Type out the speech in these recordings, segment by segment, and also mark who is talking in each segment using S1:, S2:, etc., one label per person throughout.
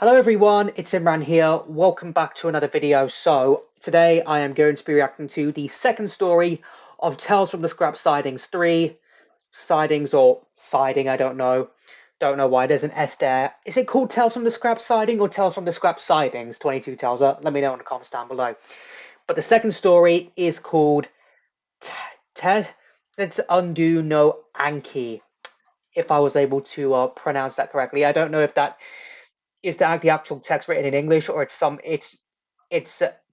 S1: Hello everyone, it's Imran here. Welcome back to another video. So today I am going to be reacting to the second story of Tales from the Scrap Sidings 3. Sidings or Siding, I don't know. Don't know why there's an S there. Is it called Tales from the Scrap Siding or Tales from the Scrap Sidings? 22 tells her. Let me know in the comments down below. But the second story is called Tetsundo no Anke, if I was able to pronounce that correctly. I don't know if that is the actual text written in English or it's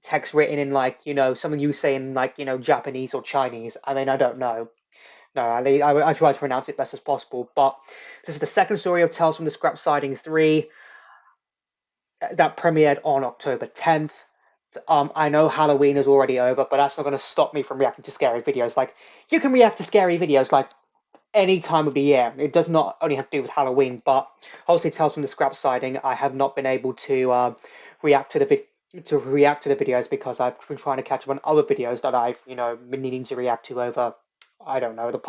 S1: text written in something you say in Japanese or Chinese. I mean, I don't know. No, I try to pronounce it best as possible. But this is the second story of Tales from the Scrap Siding 3 that premiered on October 10th. I know Halloween is already over, but that's not going to stop me from reacting to scary videos. Like, you can react to scary videos like any time of the year. It does not only have to do with Halloween, but obviously Tales from the Scrap Siding. I have not been able to react to the videos because I've been trying to catch up on other videos that I've been needing to react to over, I don't know, the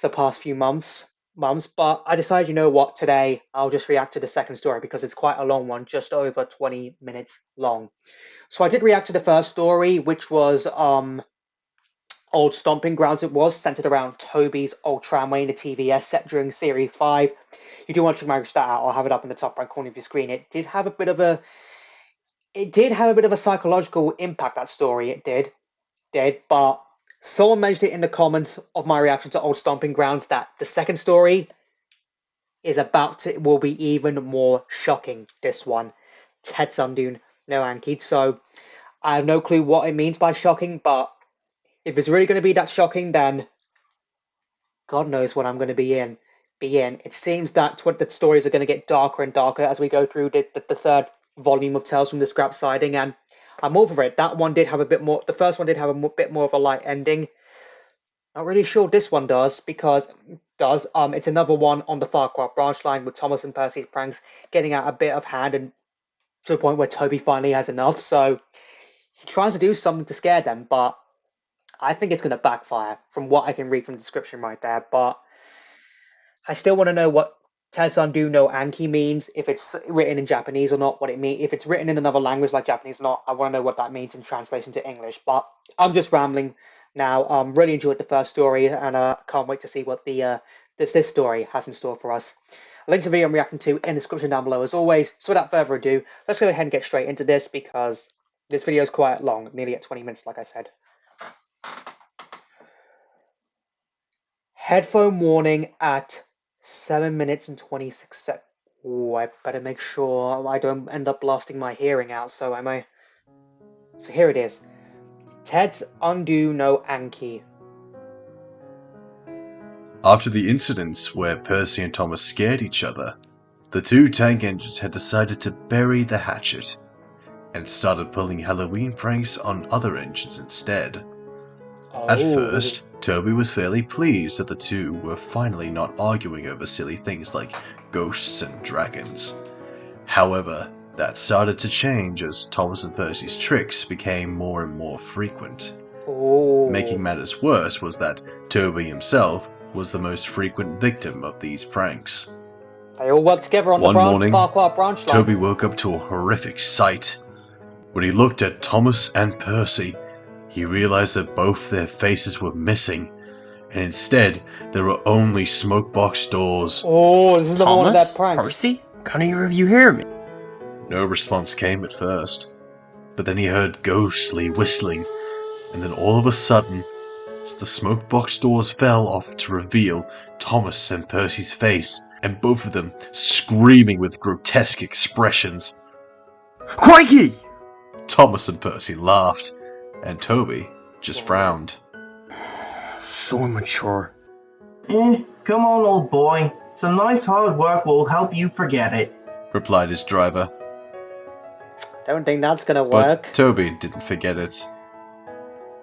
S1: past few months. But I decided, you know what, today I'll just react to the second story because it's quite a long one, just over 20 minutes long. So I did react to the first story, which was Old Stomping Grounds. It was centered around Toby's old tramway in the TVS set during Series 5. You do want to manage that out, I'll have it up in the top right corner of your screen. It did have a bit of a psychological impact, that story. It did, but someone mentioned it in the comments of my reaction to Old Stomping Grounds that the second story will be even more shocking. This one, Tetsundo no Anki. So I have no clue what it means by shocking, but if it's really going to be that shocking, then God knows what I'm going to be in. It seems that the stories are going to get darker and darker as we go through the third volume of Tales from the Scrap Siding, and I'm over it. That one did have a bit more. The first one did have a bit more of a light ending. Not really sure this one does because it's another one on the Farquhar branch line with Thomas and Percy's pranks getting out a bit of hand and to the point where Toby finally has enough. So he tries to do something to scare them, but I think it's going to backfire from what I can read from the description right there. But I still want to know what Tetsundo no Anki means, if it's written in Japanese or not, what it means. If it's written in another language like Japanese or not, I want to know what that means in translation to English. But I'm just rambling now. Really enjoyed the first story, and can't wait to see what this story has in store for us. A link to the video I'm reacting to in the description down below as always. So without further ado, let's go ahead and get straight into this because this video is quite long, nearly at 20 minutes, like I said. Headphone warning at 7 minutes and 26 seconds. Oh, I better make sure I don't end up blasting my hearing out, so am I? So here it is. Tetsundo no Anki.
S2: After the incidents where Percy and Thomas scared each other, the two tank engines had decided to bury the hatchet and started pulling Halloween pranks on other engines instead. At first, Toby was fairly pleased that the two were finally not arguing over silly things like ghosts and dragons. However, that started to change as Thomas and Percy's tricks became more and more frequent. Making matters worse was that Toby himself was the most frequent victim of these pranks.
S1: They all worked together on
S2: One morning,
S1: Farquhar branch line.
S2: Toby woke up to a horrific sight. When he looked at Thomas and Percy, he realized that both their faces were missing, and instead there were only smokebox doors.
S1: Oh, this is another one of
S3: Thomas?
S1: that pranks.
S3: Percy? Can either of you hear me?
S2: No response came at first, but then he heard ghostly whistling, and then all of a sudden, as the smokebox doors fell off to reveal Thomas and Percy's face, and both of them screaming with grotesque expressions.
S3: Crikey!
S2: Thomas and Percy laughed, and Toby just frowned.
S3: So immature.
S4: Come on, old boy. Some nice hard work will help you forget it,
S2: replied his driver.
S1: Don't think that's gonna work.
S2: But Toby didn't forget it.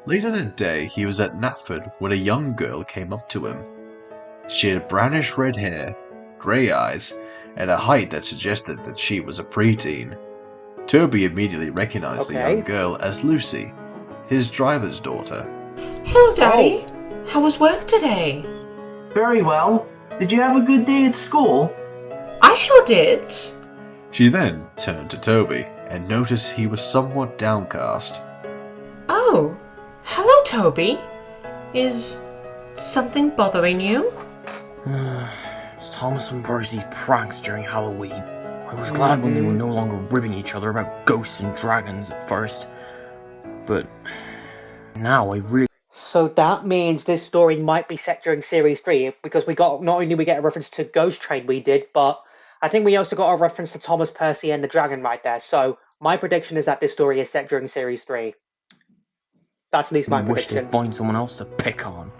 S2: Later that day, he was at Knapford when a young girl came up to him. She had brownish red hair, grey eyes, and a height that suggested that she was a preteen. Toby immediately recognized the young girl as Lucy, his driver's daughter.
S5: Hello, Daddy. How was work today?
S4: Very well. Did you have a good day at school?
S5: I sure did.
S2: She then turned to Toby and noticed he was somewhat downcast.
S5: Oh, hello, Toby. Is something bothering you?
S3: It's Thomas and Percy's pranks during Halloween. I was glad when they were no longer ribbing each other about ghosts and dragons at first, but now I really...
S1: So that means this story might be set during Series 3, because we got not only did we get a reference to Ghost Train we did, but I think we also got a reference to Thomas Percy and the Dragon right there. So my prediction is that this story is set during Series 3. That's at least my
S3: wish
S1: prediction.
S3: they'd find someone else to pick on.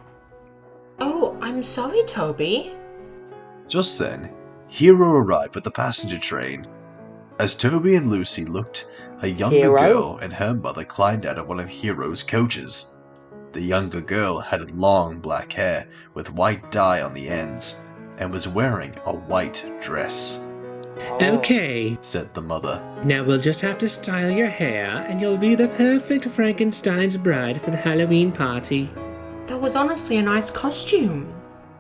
S5: Oh, I'm sorry, Toby.
S2: Just then, Hero arrived with the passenger train. As Toby and Lucy looked, a younger
S1: Hero?
S2: girl and her mother climbed out of one of Hero's coaches. The younger girl had long black hair with white dye on the ends, and was wearing a white dress.
S6: Okay,
S2: Said the mother.
S6: now we'll just have to style your hair and you'll be the perfect Frankenstein's bride for the Halloween party.
S5: That was honestly a nice costume.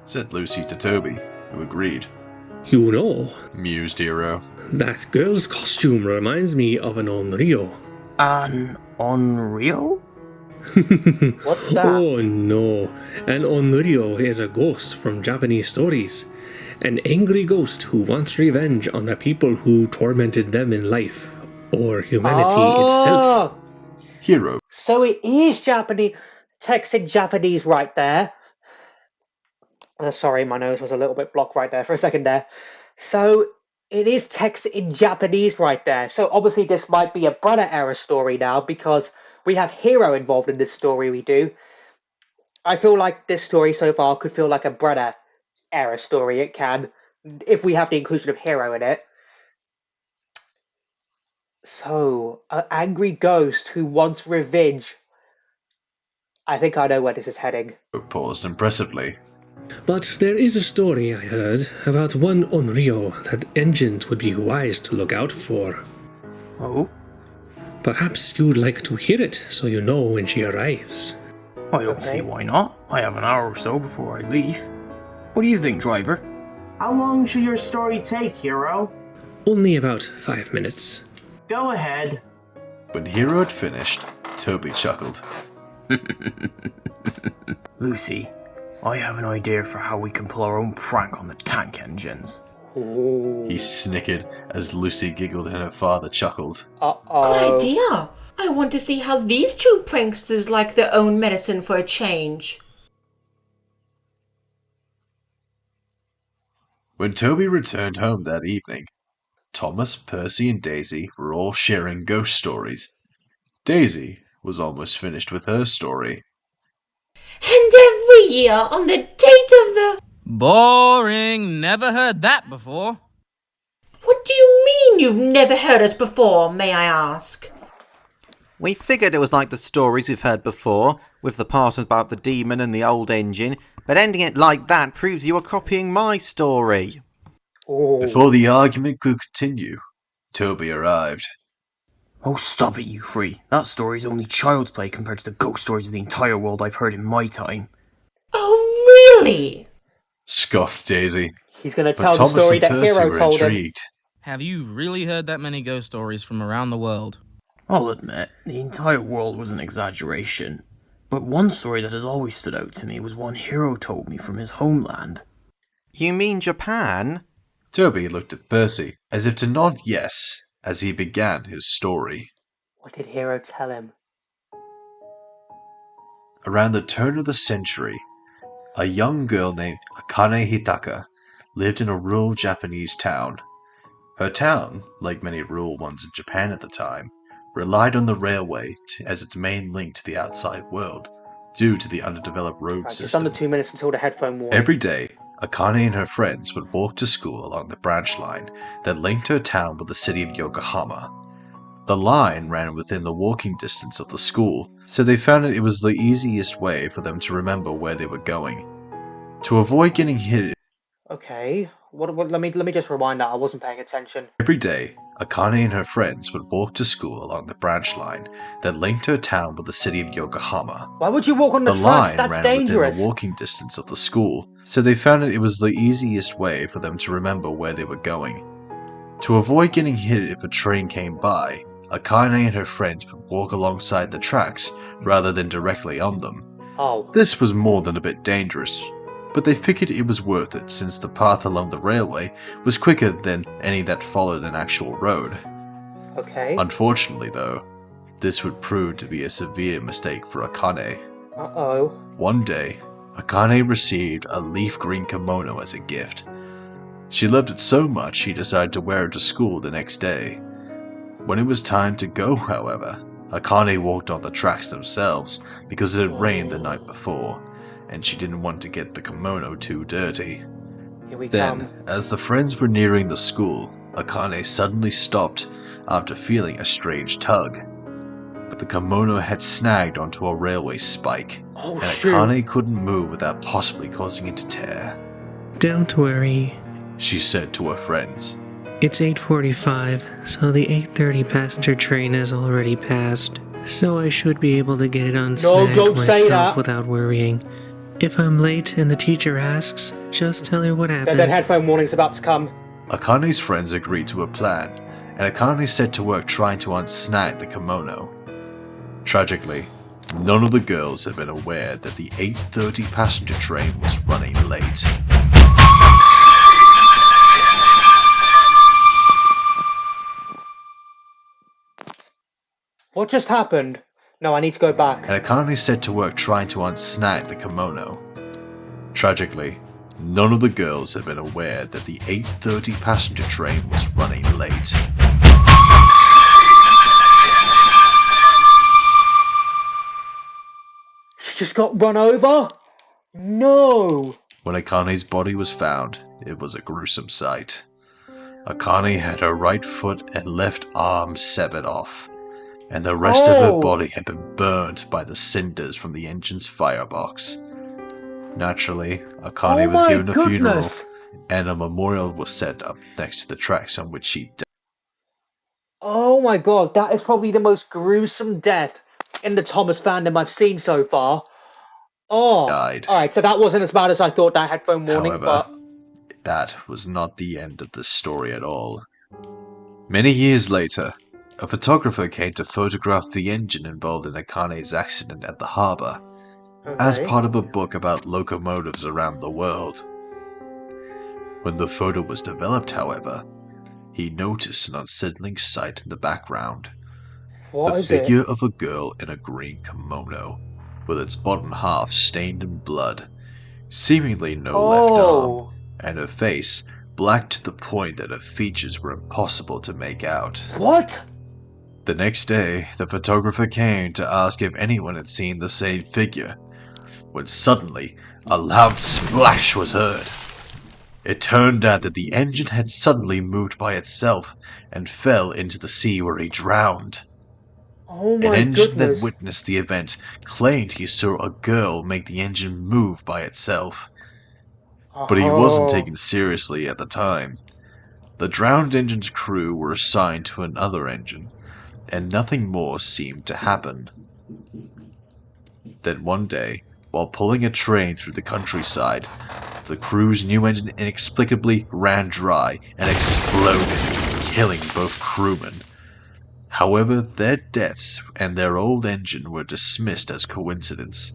S2: Said Lucy to Toby, who agreed.
S6: You know,
S2: Mused Hero.
S6: that girl's costume reminds me of an Onryo.
S3: An Unreal?
S1: What's that?
S6: Oh no, an Onryo is a ghost from Japanese stories. An angry ghost who wants revenge on the people who tormented them in life, or humanity itself.
S2: Hero.
S1: So it is Japanese, text in Japanese right there. Sorry, my nose was a little bit blocked right there for a second there. So it is text in Japanese right there. So obviously this might be a Brother era story now, because we have Hero involved in this story we do. I feel like this story so far could feel like a Brother era story. It can, if we have the inclusion of Hero in it. So, an angry ghost who wants revenge. I think I know where this is heading.
S2: Paused impressively.
S6: But there is a story I heard about one Onryo that engines would be wise to look out for.
S3: Oh?
S6: Perhaps you'd like to hear it so you know when she arrives.
S3: I don't see why not. I have an hour or so before I leave. What do you think, driver?
S4: How long should your story take, Hero?
S6: Only about 5 minutes.
S4: Go ahead.
S2: When Hero had finished, Toby chuckled.
S3: Lucy, I have an idea for how we can pull our own prank on the tank engines.
S2: He snickered as Lucy giggled and her father chuckled.
S1: Uh-oh.
S5: Good idea. I want to see how these two pranksters like their own medicine for a change.
S2: When Toby returned home that evening, Thomas, Percy, and Daisy were all sharing ghost stories. Daisy was almost finished with her story.
S5: And every year on the date of the...
S7: Boring. Never heard that before.
S5: What do you mean you've never heard us before, may I ask?
S8: We figured it was like the stories we've heard before, with the part about the demon and the old engine, but ending it like that proves you are copying my story.
S2: Before the argument could continue, Toby arrived.
S3: Oh, stop it, you three. That story's only child's play compared to the ghost stories of the entire world I've heard in my time.
S5: Oh, really?
S2: Scoffed Daisy.
S1: He's going to
S2: But
S1: tell the
S2: Thomas
S1: story
S2: and
S1: that
S2: Percy
S1: Hero
S2: were
S1: told him.
S2: intrigued.
S7: Have you really heard that many ghost stories from around the world?
S3: I'll admit, the entire world was an exaggeration. But one story that has always stood out to me was one Hero told me from his homeland.
S8: You mean Japan?
S2: Toby looked at Percy, as if to nod yes, as he began his story.
S1: What did Hero tell him?
S2: Around the turn of the century, a young girl named Akane Hitaka lived in a rural Japanese town. Her town, like many rural ones in Japan at the time, relied on the railway as its main link to the outside world, due to the underdeveloped road
S1: Right, just
S2: system.
S1: under 2 minutes until the headphone warning.
S2: Every day, Akane and her friends would walk to school along the branch line that linked her town with the city of Yokohama. The line ran within the walking distance of the school, so they found it was the easiest way for them to remember where they were going. To avoid getting hit
S1: Okay, let me just rewind that. I wasn't paying attention.
S2: every day, Akane and her friends would walk to school along the branch line that linked her town with the city of Yokohama.
S1: Why would you walk on the
S2: The
S1: tracks?
S2: line
S1: That's
S2: ran
S1: dangerous.
S2: within the walking distance of the school, so they found it was the easiest way for them to remember where they were going. To avoid getting hit if a train came by, Akane and her friends would walk alongside the tracks rather than directly on them.
S1: Oh.
S2: This was more than a bit dangerous, but they figured it was worth it since the path along the railway was quicker than any that followed an actual road.
S1: Okay.
S2: Unfortunately though, this would prove to be a severe mistake for Akane.
S1: Uh-oh.
S2: One day, Akane received a leaf green kimono as a gift. She loved it so much she decided to wear it to school the next day. When it was time to go, however, Akane walked on the tracks themselves because it had rained the night before, and she didn't want to get the kimono too dirty.
S1: Here we
S2: Then,
S1: come.
S2: as the friends were nearing the school, Akane suddenly stopped after feeling a strange tug. But the kimono had snagged onto a railway spike,
S1: Oh,
S2: and
S1: shoot.
S2: Akane couldn't move without possibly causing it to tear.
S6: Don't worry.
S2: She said to her friends.
S6: It's 8:45, so the 8:30 passenger train has already passed. So I should be able to get it unsnagged
S1: don't say that.
S6: myself without worrying. If I'm late and the teacher asks, just tell her what happened.
S1: That headphone warning's about to come.
S2: Akane's friends agreed to her plan, and Akane set to work trying to unsnag the kimono. Tragically, none of the girls had been aware that the 8:30 passenger train was running late.
S1: What just happened? No, I need to go back.
S2: And Akane set to work trying to unsnag the kimono. Tragically, none of the girls had been aware that the 8:30 passenger train was running late.
S1: She just got run over? No!
S2: When Akane's body was found, it was a gruesome sight. Akane had her right foot and left arm severed off, and the rest of her body had been burnt by the cinders from the engine's firebox. Naturally, Akane was given a funeral, and a memorial was set up next to the tracks on which she died.
S1: Oh my god, that is probably the most gruesome death in the Thomas fandom I've seen so far. Oh, alright, so that wasn't as bad as I thought, that headphone warning,
S2: However,
S1: but...
S2: that was not the end of the story at all. Many years later, a photographer came to photograph the engine involved in Akane's accident at the harbour, as part of a book about locomotives around the world. When the photo was developed, however, he noticed an unsettling sight in the background. The figure of a girl in a green kimono, with its bottom half stained in blood, seemingly no left arm, and her face black to the point that her features were impossible to make out.
S1: What?
S2: The next day, the photographer came to ask if anyone had seen the same figure, when suddenly a loud splash was heard. It turned out that the engine had suddenly moved by itself and fell into the sea where he drowned.
S1: Oh my
S2: An engine
S1: goodness.
S2: that witnessed the event claimed he saw a girl make the engine move by itself, but he wasn't taken seriously at the time. The drowned engine's crew were assigned to another engine, and nothing more seemed to happen. Then one day, while pulling a train through the countryside, the crew's new engine inexplicably ran dry and exploded, killing both crewmen. However, their deaths and their old engine were dismissed as coincidence.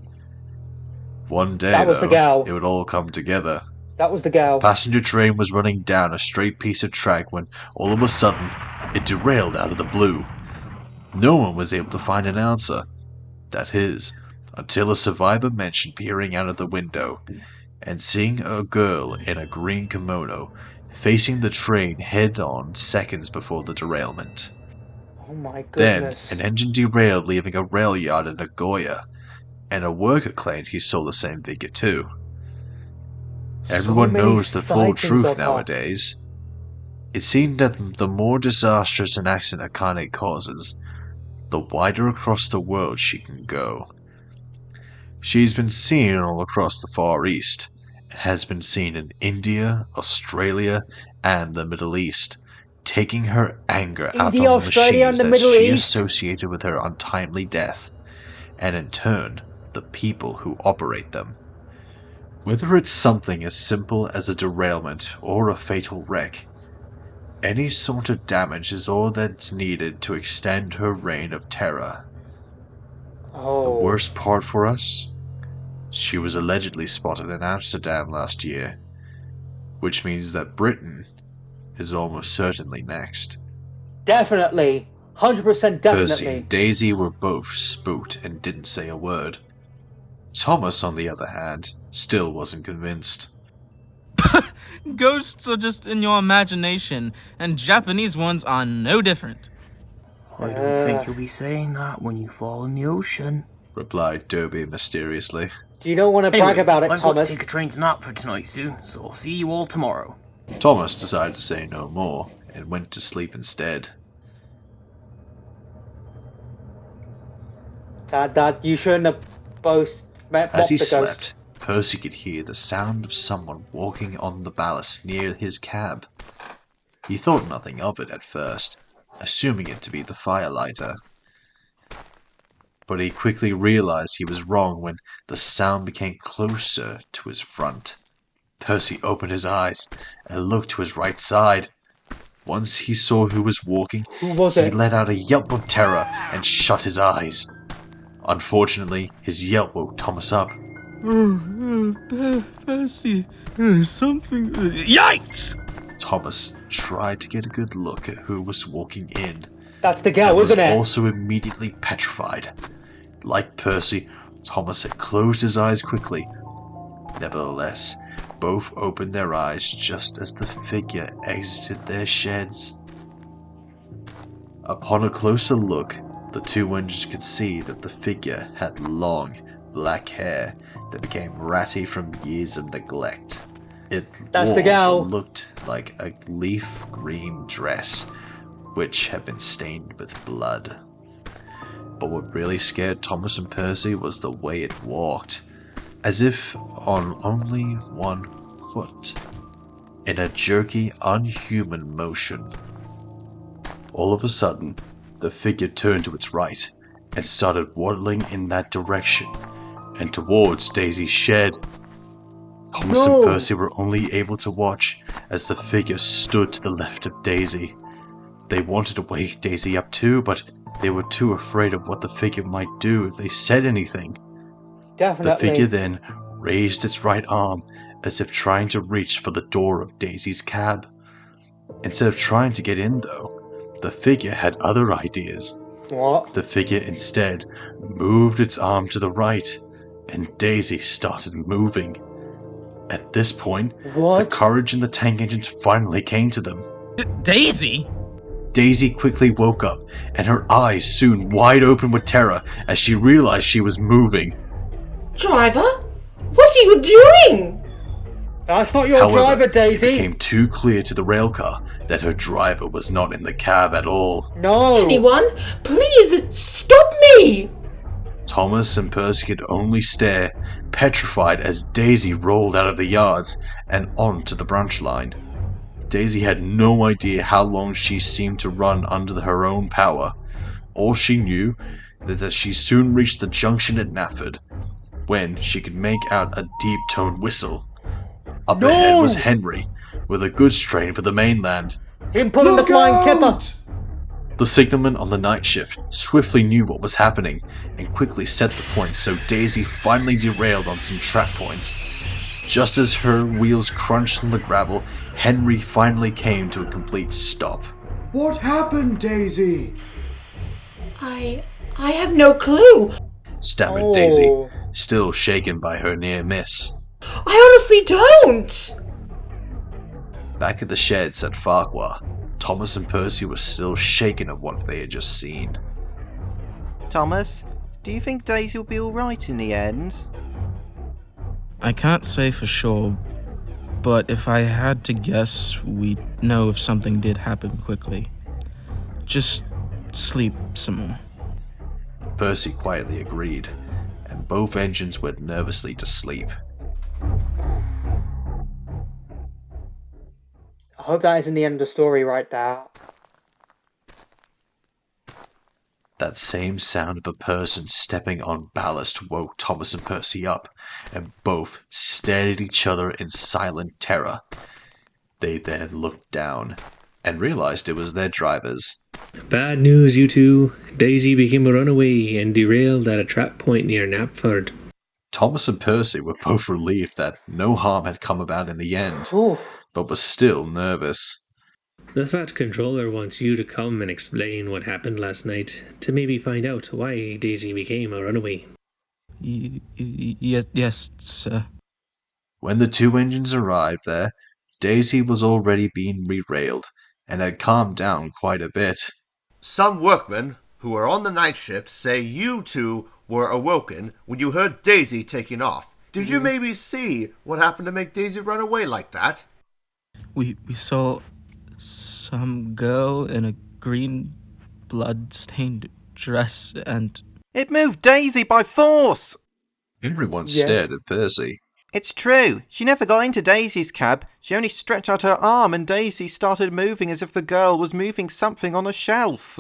S2: One day, though, it would all come together.
S1: That was the gal.
S2: Passenger train was running down a straight piece of track when, all of a sudden, it derailed out of the blue. No one was able to find an answer. That is, until a survivor mentioned peering out of the window and seeing a girl in a green kimono facing the train head-on seconds before the derailment.
S1: Oh my
S2: Then,
S1: goodness.
S2: an engine derailed leaving a rail yard in Nagoya, and a worker claimed he saw the same figure too. Everyone knows the full truth nowadays. It seemed that the more disastrous an accident Akane causes, the wider across the world she can go. She's been seen all across the Far East, has been seen in India, Australia, and the Middle East, taking her anger out
S1: India,
S2: on the
S1: Australia,
S2: machines
S1: and the
S2: that
S1: Middle
S2: she
S1: East?
S2: associated with her untimely death, and in turn, the people who operate them. Whether it's something as simple as a derailment or a fatal wreck, any sort of damage is all that's needed to extend her reign of terror. The
S1: Oh,
S2: worst part for us? She was allegedly spotted in Amsterdam last year, which means that Britain is almost certainly next.
S1: definitely. 100%
S2: Percy
S1: definitely.
S2: and Daisy were both spooked and didn't say a word. Thomas, on the other hand, still wasn't convinced.
S7: Ghosts are just in your imagination, and Japanese ones are no different.
S3: I don't think you'll be saying that when you fall in the ocean.
S2: Replied Dobie mysteriously.
S1: You don't want to brag
S3: Anyways,
S1: about it,
S3: I've got to
S1: Thomas.
S3: take a train to nap for tonight soon, so I'll see you all tomorrow.
S2: Thomas decided to say no more and went to sleep instead.
S1: That you shouldn't have both met
S2: As he
S1: the
S2: slept,
S1: ghost.
S2: Percy could hear the sound of someone walking on the ballast near his cab. He thought nothing of it at first, assuming it to be the firelighter. But he quickly realized he was wrong when the sound became closer to his front. Percy opened his eyes and looked to his right side. Once he saw who was walking,
S1: Who was
S2: he
S1: it?
S2: let out a yelp of terror and shut his eyes. Unfortunately, his yelp woke Thomas up.
S7: Percy, something. Yikes!
S2: Thomas tried to get a good look at who was walking in,
S1: That's the
S2: and
S1: girl,
S2: was
S1: isn't it?
S2: also immediately petrified. Like Percy, Thomas had closed his eyes quickly. Nevertheless, both opened their eyes just as the figure exited their sheds. Upon a closer look, the two engines could see that the figure had long, black hair that became ratty from years of neglect. It
S1: That's the
S2: wore
S1: gal.
S2: what looked like a leaf green dress, which had been stained with blood. But what really scared Thomas and Percy was the way it walked, as if on only one foot, in a jerky, unhuman motion. All of a sudden, the figure turned to its right and started waddling in that direction and towards Daisy's shed. Thomas and Percy were only able to watch as the figure stood to the left of Daisy. They wanted to wake Daisy up too, but they were too afraid of what the figure might do if they said anything.
S1: Definitely.
S2: The figure then raised its right arm as if trying to reach for the door of Daisy's cab. Instead of trying to get in though, the figure had other ideas.
S1: What?
S2: The figure instead moved its arm to the right, and Daisy started moving. At this point, the courage in the tank engines finally came to them.
S7: Daisy?
S2: Daisy quickly woke up, and her eyes soon wide open with terror as she realized she was moving.
S5: Driver? What are you doing?
S1: That's not your
S2: However,
S1: driver, Daisy.
S2: It became too clear to the railcar that her driver was not in the cab at all.
S1: No.
S5: Anyone? Please stop me!
S2: Thomas and Percy could only stare, petrified as Daisy rolled out of the yards and onto the branch line. Daisy had no idea how long she seemed to run under her own power. All she knew is that she soon reached the junction at Nafford, when she could make out a deep-toned whistle. Up ahead was Henry, with a goods train for the mainland.
S1: Him pulling the flying kipper.
S2: The signalman on the night shift swiftly knew what was happening, and quickly set the points so Daisy finally derailed on some track points. Just as her wheels crunched on the gravel, Henry finally came to a complete stop.
S9: What happened, Daisy?
S5: I have no clue.
S2: Stammered Daisy, still shaken by her near miss.
S5: I honestly don't.
S2: Back at the sheds at Farquhar, Thomas and Percy were still shaken at what they had just seen.
S8: Thomas, do you think Daisy will be alright in the end?
S7: I can't say for sure, but if I had to guess, we'd know if something did happen quickly. Just sleep some more.
S2: Percy quietly agreed, and both engines went nervously to sleep.
S1: I hope that isn't the end of the story right there.
S2: That same sound of a person stepping on ballast woke Thomas and Percy up, and both stared at each other in silent terror. They then looked down and realized it was their drivers.
S6: Bad news, you two. Daisy became a runaway and derailed at a trap point near Knapford.
S2: Thomas and Percy were both relieved that no harm had come about in the end,
S1: Ooh.
S2: but were still nervous.
S6: The Fat Controller wants you to come and explain what happened last night, to maybe find out why Daisy became a runaway.
S7: Yes, sir.
S2: When the two engines arrived there, Daisy was already being derailed and had calmed down quite a bit.
S10: Some workmen who were on the night shift say you two were awoken when you heard Daisy taking off. Did you maybe see what happened to make Daisy run away like that?
S7: We saw some girl in a green blood-stained dress and...
S8: It moved Daisy by force!
S2: Everyone
S1: Yes.
S2: stared at Percy.
S8: It's true. She never got into Daisy's cab. She only stretched out her arm and Daisy started moving as if the girl was moving something on a shelf.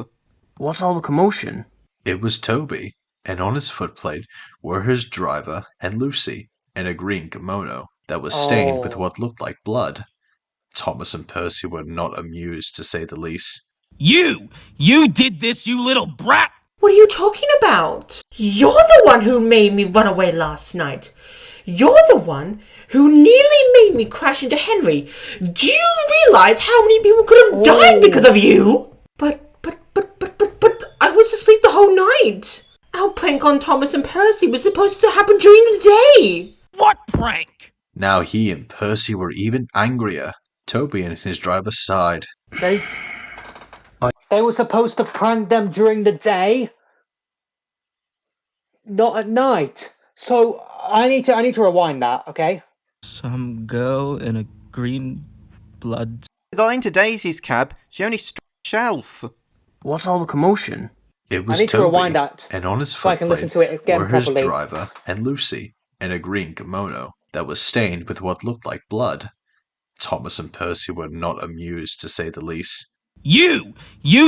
S3: What's all the commotion?
S2: It was Toby, and on his footplate were his driver and Lucy, in a green kimono that was stained with what looked like blood. Thomas and Percy were not amused, to say the least.
S11: You did this, you little brat!
S5: What are you talking about? You're the one who made me run away last night. You're the one who nearly made me crash into Henry. Do you realize how many people could have died because of you? But I was asleep the whole night. Our prank on Thomas and Percy was supposed to happen during the day.
S11: What prank?
S2: Now he and Percy were even angrier. Toby and his driver sighed.
S1: They were supposed to prank them during the day, not at night. So I need to rewind that, okay?
S7: Some girl in a green blood...
S8: Got into Daisy's cab. She only stretched a shelf.
S3: What's all the commotion?
S2: It was
S1: I need to
S2: Toby,
S1: rewind that
S2: and on his
S1: so I can listen to it
S2: footplate
S1: again
S2: were his
S1: properly.
S2: driver and Lucy, in a green kimono that was stained with what looked like blood. Thomas and Percy were not amused, to say the least.
S11: You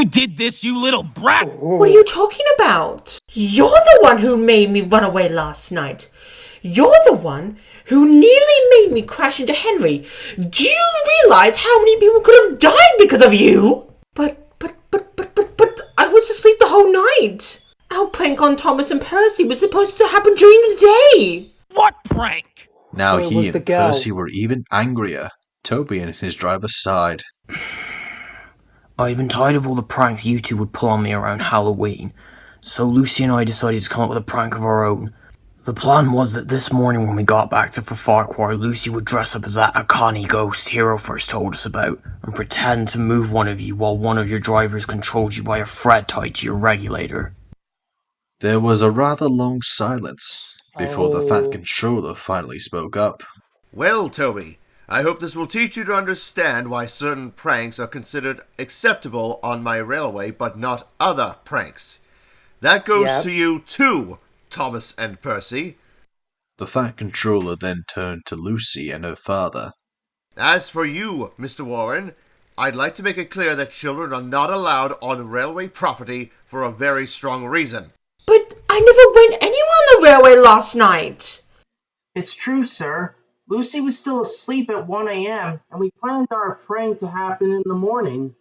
S11: did this, you little brat!
S5: What are you talking about? You're the one who made me run away last night. You're the one who nearly made me crash into Henry. Do you realize how many people could have died because of you? But I was asleep the whole night. Our prank on Thomas and Percy was supposed to happen during the day.
S11: What prank?
S2: Now
S1: So it
S2: he
S1: was the
S2: and
S1: girl.
S2: Percy were even angrier. Toby and his driver sighed.
S3: I'd been tired of all the pranks you two would pull on me around Halloween, so Lucy and I decided to come up with a prank of our own. The plan was that this morning when we got back to Farquhar, Lucy would dress up as that Akani ghost Hero first told us about, and pretend to move one of you while one of your drivers controlled you by a thread tied to your regulator.
S2: There was a rather long silence before the Fat
S1: Oh.
S2: Controller finally spoke up.
S10: Well, Toby, I hope this will teach you to understand why certain pranks are considered acceptable on my railway, but not other pranks. That goes
S1: Yep.
S10: to you too, Thomas and Percy.
S2: The Fat Controller then turned to Lucy and her father.
S10: As for you, Mr. Warren, I'd like to make it clear that children are not allowed on railway property for a very strong reason.
S5: But I never went anywhere on the railway last night.
S4: It's true, sir. Lucy was still asleep at 1 a.m., and we planned our prank to happen in the morning.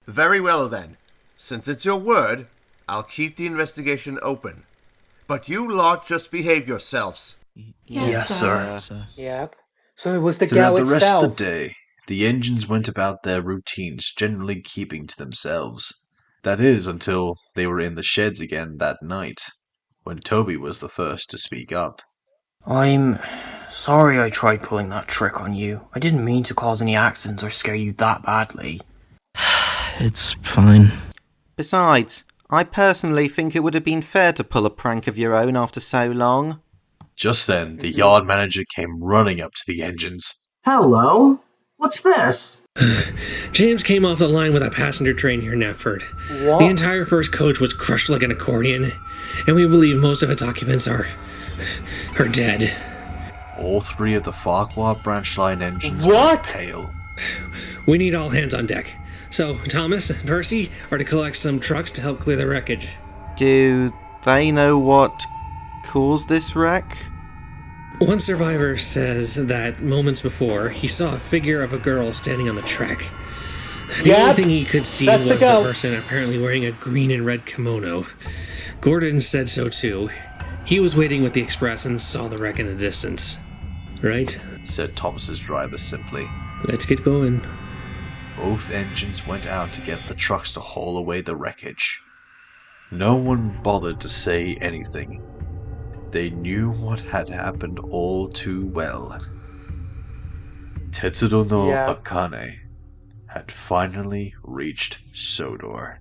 S10: Very well then. Since it's your word, I'll keep the investigation open. But you lot just behave yourselves.
S3: Yes, sir.
S1: Yep. So it was the
S2: Throughout
S1: girl
S2: the rest
S1: itself.
S2: of the day, the engines went about their routines, generally keeping to themselves. That is, until they were in the sheds again that night, when Toby was the first to speak up.
S3: I'm sorry I tried pulling that trick on you. I didn't mean to cause any accidents or scare you that badly.
S7: It's fine.
S8: Besides, I personally think it would have been fair to pull a prank of your own after so long.
S2: Just then, the yard manager came running up to the engines.
S4: Hello? What's this?
S6: James came off the line with a passenger train here in Knapford.
S1: What?
S6: The entire first coach was crushed like an accordion, and we believe most of its occupants are dead.
S2: All three of the Farquhar branch line engines
S1: What?
S2: went pale.
S6: We need all hands on deck. So, Thomas and Percy are to collect some trucks to help clear the wreckage.
S8: Do they know what caused this wreck?
S6: One survivor says that moments before, he saw a figure of a girl standing on the track. The only thing he could see was the person apparently wearing a green and red kimono. Gordon said so too. He was waiting with the express and saw the wreck in the distance. Right?
S2: Said Thomas's driver simply.
S6: Let's get going.
S2: Both engines went out to get the trucks to haul away the wreckage. No one bothered to say anything. They knew what had happened all too well. Tetsundo no Akane had finally reached Sodor.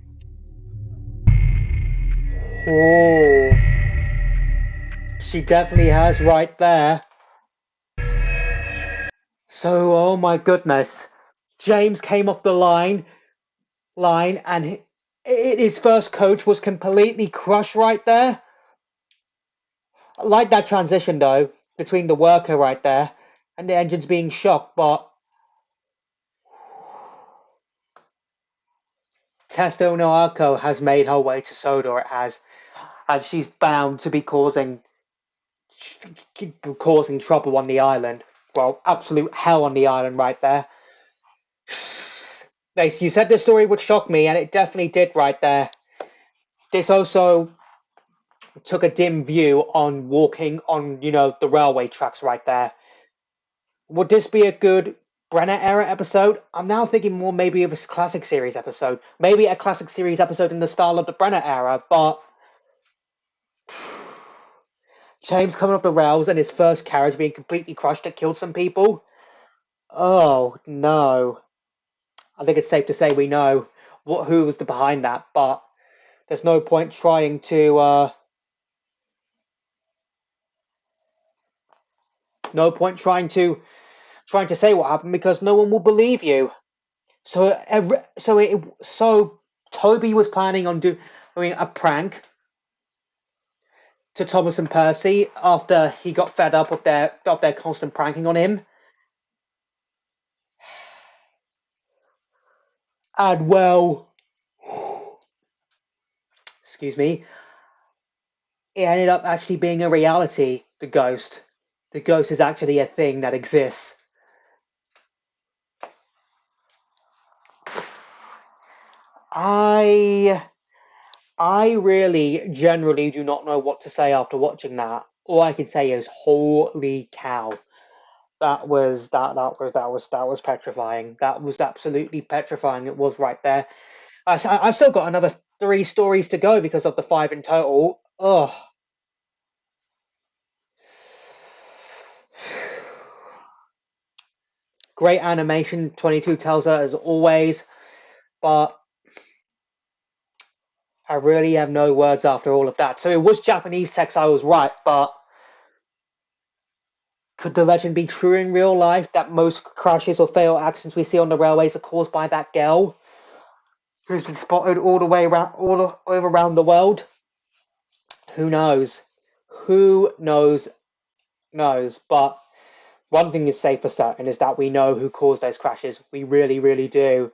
S1: Oh, she definitely has right there. So, oh my goodness, James came off the line, and his first coach was completely crushed right there. I like that transition though between the worker right there and the engines being shocked, but Testo no Arco has made her way to Sodor. It has, and she's bound to be causing trouble on the island. Well, absolute hell on the island right there. Nice. You said this story would shock me, and it definitely did right there. This also took a dim view on walking on, the railway tracks right there. Would this be a good Brenner era episode? I'm now thinking more maybe of a classic series episode. Maybe a classic series episode in the style of the Brenner era, but James coming off the rails and his first carriage being completely crushed, it killed some people. Oh, no. I think it's safe to say we know who was behind that, but there's no point trying to say what happened because no one will believe you. So Toby was planning on doing a prank to Thomas and Percy after he got fed up of their constant pranking on him. And well, excuse me, it ended up actually being a reality, the ghost. The ghost is actually a thing that exists. I really generally do not know what to say after watching that. All I can say is holy cow. That was petrifying. That was absolutely petrifying. It was right there. I've still got another 3 stories to go because of the 5 in total. Ugh. Great animation, 22 tells her as always, but I really have no words after all of that. So it was Japanese text, I was right, but could the legend be true in real life that most crashes or fatal accidents we see on the railways are caused by that girl who's been spotted all over around the world? Who knows? Who knows? But one thing is safe for certain is that we know who caused those crashes. We really, really do.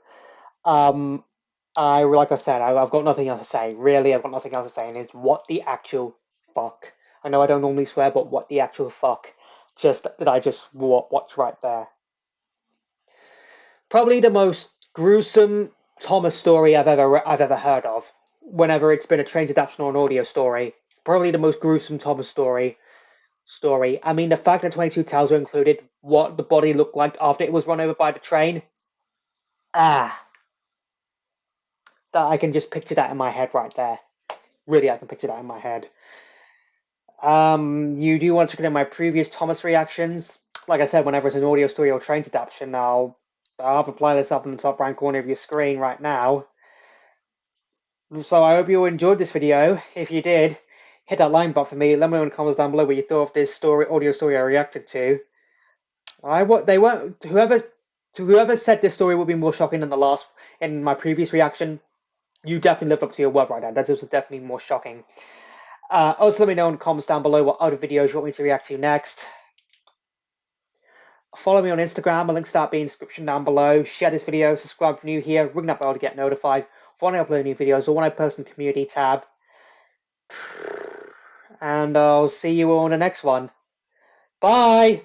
S1: Like I said, I've got nothing else to say. Really, I've got nothing else to say, and it's what the actual fuck. I know I don't normally swear, but what the actual fuck I just watched right there. Probably the most gruesome Thomas story I've ever heard of. Whenever it's been a trained adaptation or an audio story, probably the most gruesome Thomas story. I mean, the fact that 22 Tales are included, what the body looked like after it was run over by the train. That I can just picture that in my head right there. Really, I can picture that in my head. You do want to check out my previous Thomas reactions. Like I said, whenever it's an audio story or trained adaptation, I'll have a playlist up in the top right corner of your screen right now. So I hope you enjoyed this video. If you did, hit that like button for me. Let me know in the comments down below what you thought of this audio story I reacted to. Whoever said this story would be more shocking than in my previous reaction, you definitely lived up to your word right now. That was definitely more shocking. Also, let me know in the comments down below what other videos you want me to react to next. Follow me on Instagram. A link to that being in the description down below. Share this video. Subscribe if you're new here. Ring that bell to get notified for when I upload new videos or when I post in the community tab. And I'll see you all in the next one. Bye!